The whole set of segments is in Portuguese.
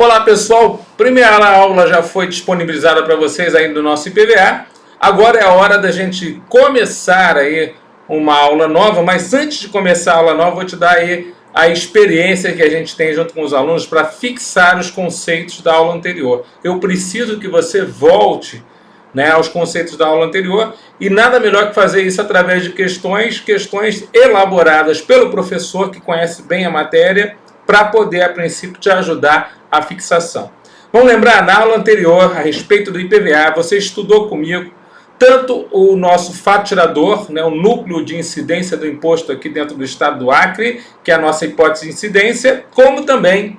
Olá pessoal, primeira aula já foi disponibilizada para vocês aí do nosso IPVA. Agora é a hora da gente começar aí uma aula nova, mas antes de começar a aula nova, vou te dar aí a experiência que a gente tem junto com os alunos para fixar os conceitos da aula anterior. Eu preciso que você volte, né, aos conceitos da aula anterior, e nada melhor que fazer isso através de questões elaboradas pelo professor que conhece bem a matéria, para poder, a princípio, te ajudar a fixação. Vamos lembrar, na aula anterior, a respeito do IPVA, você estudou comigo tanto o nosso fato tirador, né, o núcleo de incidência do imposto aqui dentro do estado do Acre, que é a nossa hipótese de incidência, como também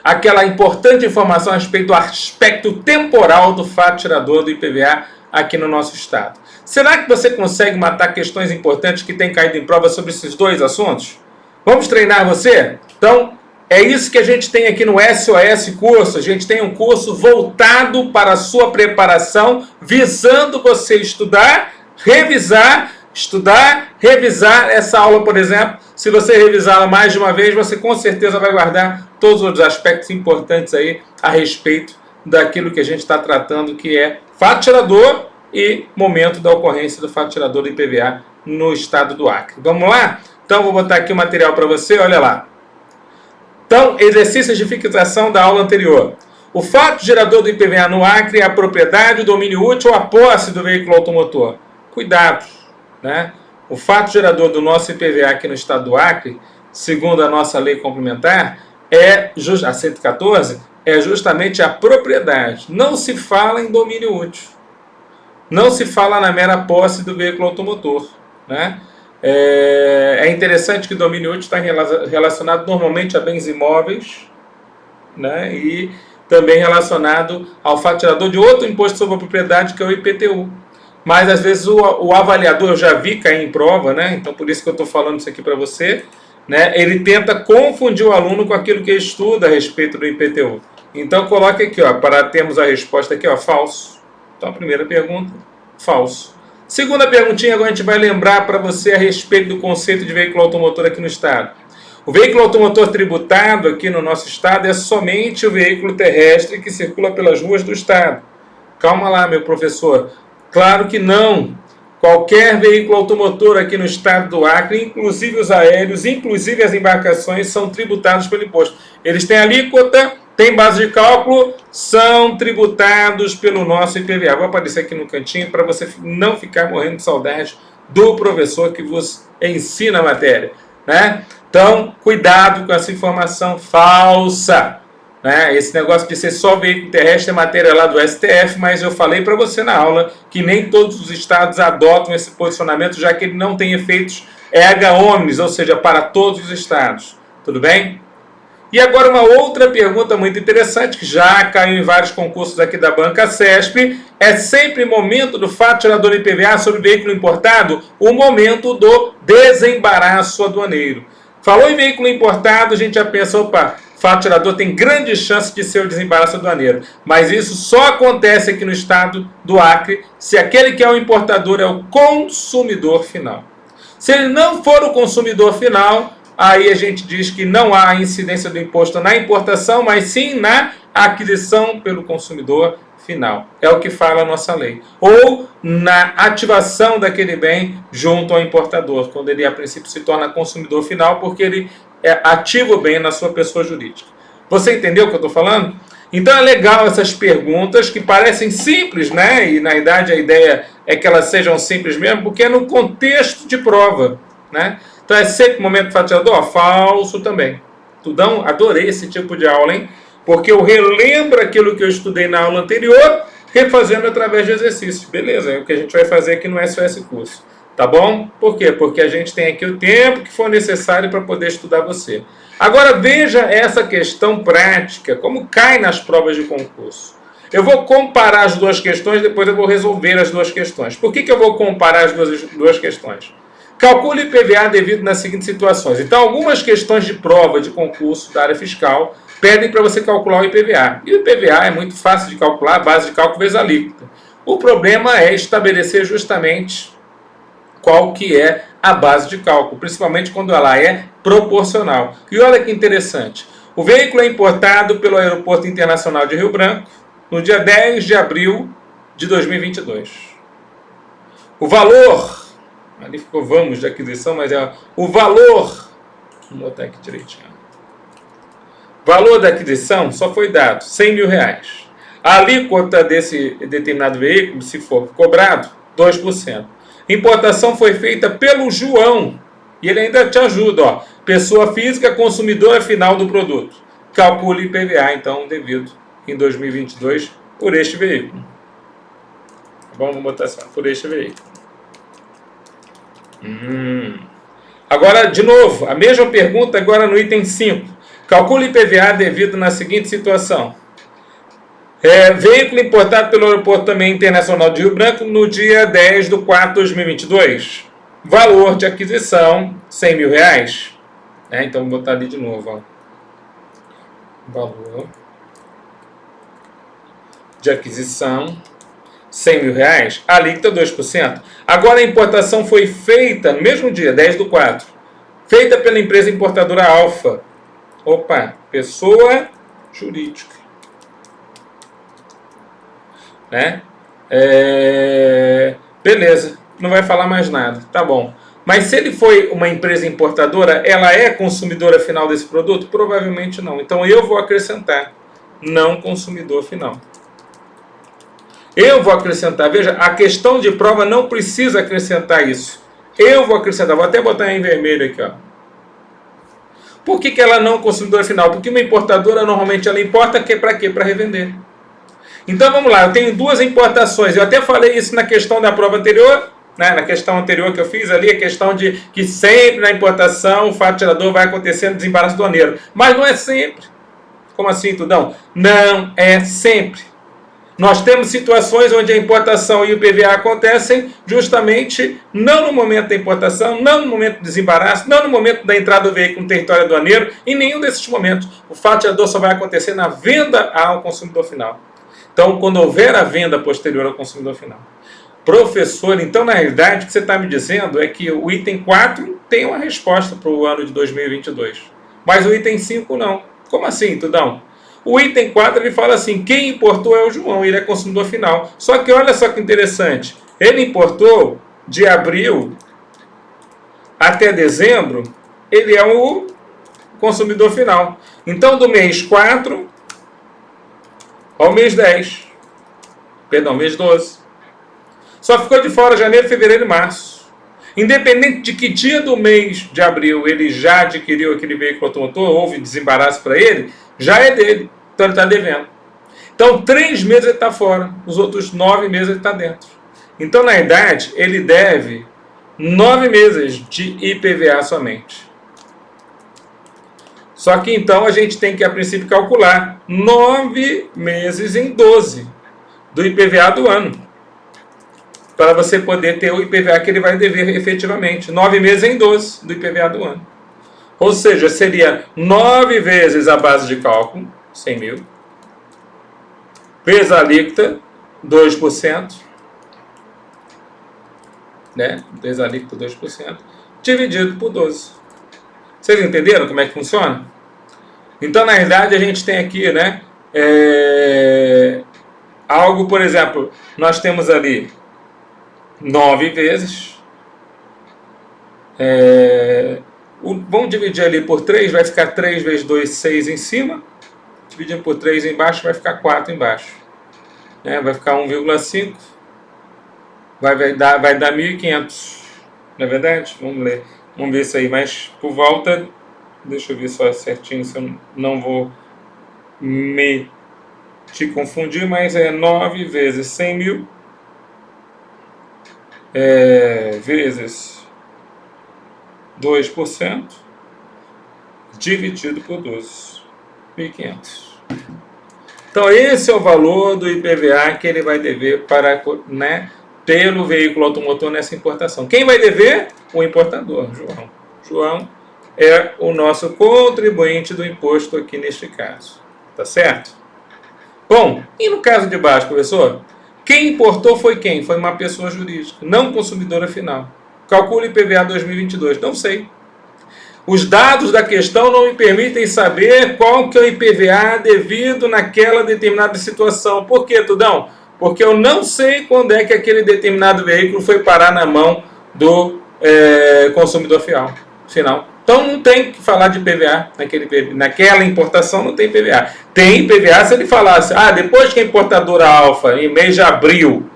aquela importante informação a respeito do aspecto temporal do fato tirador do IPVA aqui no nosso estado. Será que você consegue matar questões importantes que têm caído em prova sobre esses dois assuntos? Vamos treinar você? Então, é isso que a gente tem aqui no SOS Curso. A gente tem um curso voltado para a sua preparação, visando você estudar, revisar essa aula, por exemplo. Se você revisá-la mais de uma vez, você com certeza vai guardar todos os aspectos importantes aí a respeito daquilo que a gente está tratando, que é fato tirador e momento da ocorrência do fato tirador do IPVA no estado do Acre. Vamos lá? Então, vou botar aqui o material para você, olha lá. Então, exercícios de fixação da aula anterior. O fato gerador do IPVA no Acre é a propriedade, o domínio útil ou a posse do veículo automotor. Cuidado, né? O fato gerador do nosso IPVA aqui no estado do Acre, segundo a nossa lei complementar, a 114, é justamente a propriedade. Não se fala em domínio útil. Não se fala na mera posse do veículo automotor, né? É interessante que o domínio útil está relacionado normalmente a bens imóveis, né? E também relacionado ao fato tirador de outro imposto sobre a propriedade, que é o IPTU. Mas às vezes o avaliador, eu já vi cair em prova, né? Então por isso que eu estou falando isso aqui para você, né? Ele tenta confundir o aluno com aquilo que ele estuda a respeito do IPTU. Então coloque aqui, ó, para termos a resposta aqui, ó, falso. Então a primeira pergunta, falso. Segunda perguntinha, agora a gente vai lembrar para você a respeito do conceito de veículo automotor aqui no estado. O veículo automotor tributado aqui no nosso estado é somente o veículo terrestre que circula pelas ruas do estado. Calma lá, meu professor. Claro que não. Qualquer veículo automotor aqui no estado do Acre, inclusive os aéreos, inclusive as embarcações, são tributados pelo imposto. Eles têm alíquota, têm base de cálculo, são tributados pelo nosso IPVA. Vou aparecer aqui no cantinho para você não ficar morrendo de saudade do professor que vos ensina a matéria, né? Então, cuidado com essa informação falsa, né? Esse negócio de ser só veículo terrestre é matéria lá do STF, mas eu falei para você na aula que nem todos os estados adotam esse posicionamento, já que ele não tem efeitos erga omnes, ou seja, para todos os estados. Tudo bem? E agora uma outra pergunta muito interessante, que já caiu em vários concursos aqui da banca CESP, é sempre momento do fato tirador IPVA sobre veículo importado, o momento do desembaraço aduaneiro. Falou em veículo importado, a gente já pensa, opa, fato tirador tem grande chance de ser o desembaraço aduaneiro. Mas isso só acontece aqui no estado do Acre se aquele que é o importador é o consumidor final. Se ele não for o consumidor final, aí a gente diz que não há incidência do imposto na importação, mas sim na aquisição pelo consumidor final. É o que fala a nossa lei. Ou na ativação daquele bem junto ao importador, quando ele a princípio se torna consumidor final, porque ele ativa o bem na sua pessoa jurídica. Você entendeu o que eu estou falando? Então é legal essas perguntas que parecem simples, né? E na idade a ideia é que elas sejam simples mesmo, porque é no contexto de prova, né? Então é sempre momento fato tirador, falso também. Tudão, adorei esse tipo de aula, hein? Porque eu relembro aquilo que eu estudei na aula anterior, refazendo através de exercícios. Beleza, é o que a gente vai fazer aqui no SOS Curso. Tá bom? Por quê? Porque a gente tem aqui o tempo que for necessário para poder estudar você. Agora veja essa questão prática, como cai nas provas de concurso. Eu vou comparar as duas questões, depois eu vou resolver as duas questões. Por que eu vou comparar as duas questões? Calcule IPVA devido nas seguintes situações. Então, algumas questões de prova de concurso da área fiscal pedem para você calcular o IPVA. E o IPVA é muito fácil de calcular, a base de cálculo vezes a alíquota. O problema é estabelecer justamente qual que é a base de cálculo, principalmente quando ela é proporcional. E olha que interessante, O veículo é importado pelo Aeroporto Internacional de Rio Branco no dia 10 de abril de 2022. O valor, ali ficou vamos de aquisição, mas é o valor, vamos botar aqui direitinho. Valor da aquisição só foi dado R$100 mil. A alíquota desse determinado veículo, se for cobrado, 2%. Importação foi feita pelo João. E ele ainda te ajuda, ó. Pessoa física consumidora final do produto. Calcule IPVA, então, devido em 2022 por este veículo. Vamos botar assim, por este veículo. Agora, de novo, a mesma pergunta agora no item 5. Calcule IPVA devido na seguinte situação. Veículo importado pelo Aeroporto também Internacional de Rio Branco no dia 10 de 4 de 2022. Valor de aquisição, R$100 mil. Então, vou botar ali de novo. Ó. Valor de aquisição, R$100 mil. Alíquota 2%. Agora, a importação foi feita no mesmo dia, 10 de 4. Feita pela empresa importadora Alfa. Opa, pessoa jurídica. Né? Beleza, não vai falar mais nada, tá bom. Mas se ele foi uma empresa importadora, ela é consumidora final desse produto? Provavelmente não. Então eu vou acrescentar, não consumidor final. Eu vou acrescentar, veja, a questão de prova não precisa acrescentar isso. Eu vou acrescentar, vou até botar em vermelho aqui, ó. Por que ela não é consumidora final? Porque uma importadora normalmente ela importa para quê? Para revender. Então vamos lá, eu tenho duas importações. Eu até falei isso na questão da prova anterior, né? Na questão anterior que eu fiz ali, a questão de que sempre na importação o fato gerador vai acontecer no desembaraço aduaneiro. Mas não é sempre. Como assim, Tudão? Não é sempre. Nós temos situações onde a importação e o IPVA acontecem justamente não no momento da importação, não no momento do desembaraço, não no momento da entrada do veículo no território aduaneiro, em nenhum desses momentos. O fato gerador só vai acontecer na venda ao consumidor final. Então, quando houver a venda posterior ao consumidor final. Professor, então, na realidade, o que você está me dizendo é que o item 4 tem uma resposta para o ano de 2022. Mas o item 5 não. Como assim, Tudão? O item 4 ele fala assim, quem importou é o João, ele é consumidor final. Só que olha só que interessante, ele importou de abril até dezembro, ele é o consumidor final. Então, do mês 4 ao mês 10. Perdão, mês 12. Só ficou de fora janeiro, fevereiro e março. Independente de que dia do mês de abril ele já adquiriu aquele veículo automotor, houve desembaraço para ele, já é dele. Então ele está devendo. Então 3 meses ele está fora. Os outros 9 meses ele está dentro. Então, na verdade, ele deve 9 meses de IPVA somente. Só que então a gente tem que, a princípio, calcular 9 meses em 12 do IPVA do ano. Para você poder ter o IPVA que ele vai dever efetivamente. 9 meses em 12 do IPVA do ano. Ou seja, seria 9 vezes a base de cálculo, 100 mil, vezes a alíquota, 2%, né? Vezes a alíquota, 2%, dividido por 12. Vocês entenderam como é que funciona? Então, na verdade, a gente tem aqui, né, algo, por exemplo, nós temos ali 9 vezes. Vamos dividir ali por 3, vai ficar 3 vezes 2, 6 em cima. Dividindo por 3 embaixo, vai ficar 4 embaixo. Vai ficar 1,5. Vai dar 1.500. Não é verdade? Vamos ler. Vamos ver isso aí, mas por volta, deixa eu ver só certinho, se eu não vou me te confundir, mas é 9 vezes 100 mil, vezes 2%, dividido por 12, 1.500. Então esse é o valor do IPVA que ele vai dever para, né, pelo veículo automotor nessa importação. Quem vai dever? O importador, João. João é o nosso contribuinte do imposto aqui neste caso. Tá certo? Bom, e no caso de baixo, professor? Quem importou foi quem? Foi uma pessoa jurídica, não consumidora final. Calcule IPVA 2022. Não sei. Os dados da questão não me permitem saber qual que é o IPVA devido naquela determinada situação. Por quê, Tudão? Porque eu não sei quando é que aquele determinado veículo foi parar na mão do consumidor final. Então não tem que falar de IPVA naquela importação, não tem IPVA. Tem IPVA se ele falasse, depois que a importadora Alfa, em mês de abril,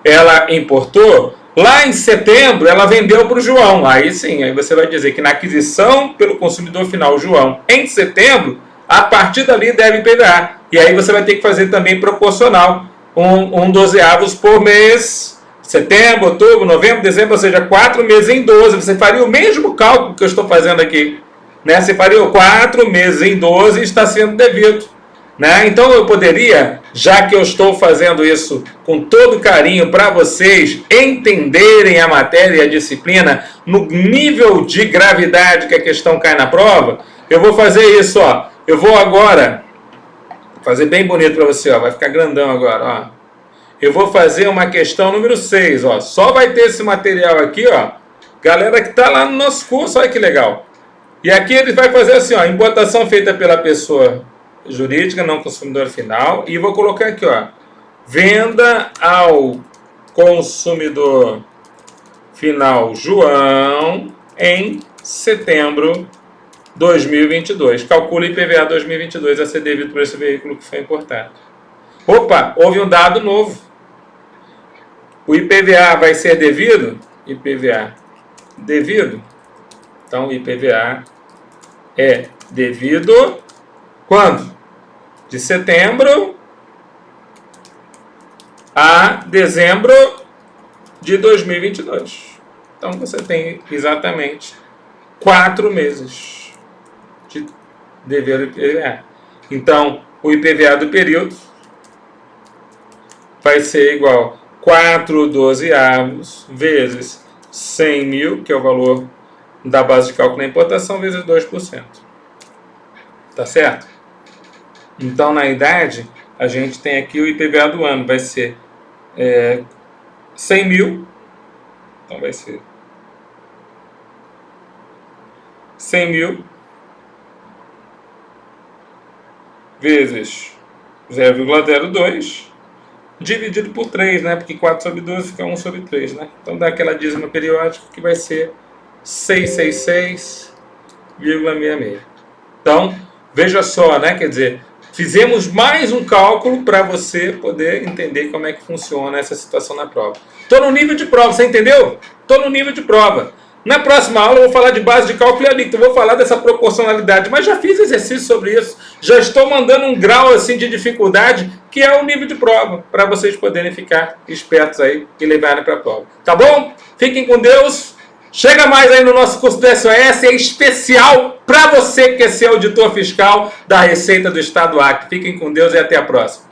ela importou, lá em setembro ela vendeu para o João. Aí sim, aí você vai dizer que na aquisição pelo consumidor final, João, em setembro, a partir dali deve IPVA. E aí você vai ter que fazer também proporcional, um dozeavos por mês. Setembro, outubro, novembro, dezembro, ou seja, 4 meses em 12. Você faria o mesmo cálculo que eu estou fazendo aqui. Né? Você faria 4 meses em 12 e está sendo devido. Né? Então eu poderia, já que eu estou fazendo isso com todo carinho para vocês entenderem a matéria e a disciplina no nível de gravidade que a questão cai na prova, eu vou fazer isso. Eu vou agora fazer bem bonito para você. Vai ficar grandão agora. Eu vou fazer uma questão número 6, só vai ter esse material aqui, galera que está lá no nosso curso, olha que legal. E aqui ele vai fazer assim, importação feita pela pessoa jurídica, não consumidor final, e vou colocar aqui, venda ao consumidor final João em setembro 2022. Calcule IPVA 2022 a ser devido por esse veículo que foi importado. Opa, houve um dado novo. O IPVA vai ser devido? IPVA devido. Então, IPVA é devido quando? De setembro a dezembro de 2022. Então, você tem exatamente 4 meses de dever do IPVA. Então, o IPVA do período vai ser igual 4 dozeavos vezes 100 mil, que é o valor da base de cálculo da importação, vezes 2%. Tá certo? Então, na idade, a gente tem aqui o IPVA do ano, vai ser 100 mil, então vai ser 100 mil vezes 0,02 dividido por 3, né? Porque 4 sobre 12 fica 1 sobre 3, né? Então dá aquela dízima periódica que vai ser 666,66. Então, veja só, né? Quer dizer, fizemos mais um cálculo para você poder entender como é que funciona essa situação na prova. Estou no nível de prova, você entendeu? Estou no nível de prova. Na próxima aula eu vou falar de base de cálculo e alíquota, vou falar dessa proporcionalidade, mas já fiz exercício sobre isso, já estou mandando um grau assim de dificuldade, que é o nível de prova, para vocês poderem ficar espertos aí e levarem para a prova. Tá bom? Fiquem com Deus, chega mais aí no nosso curso do SOS, é especial para você que quer ser auditor fiscal da Receita do Estado do Acre. Fiquem com Deus e até a próxima.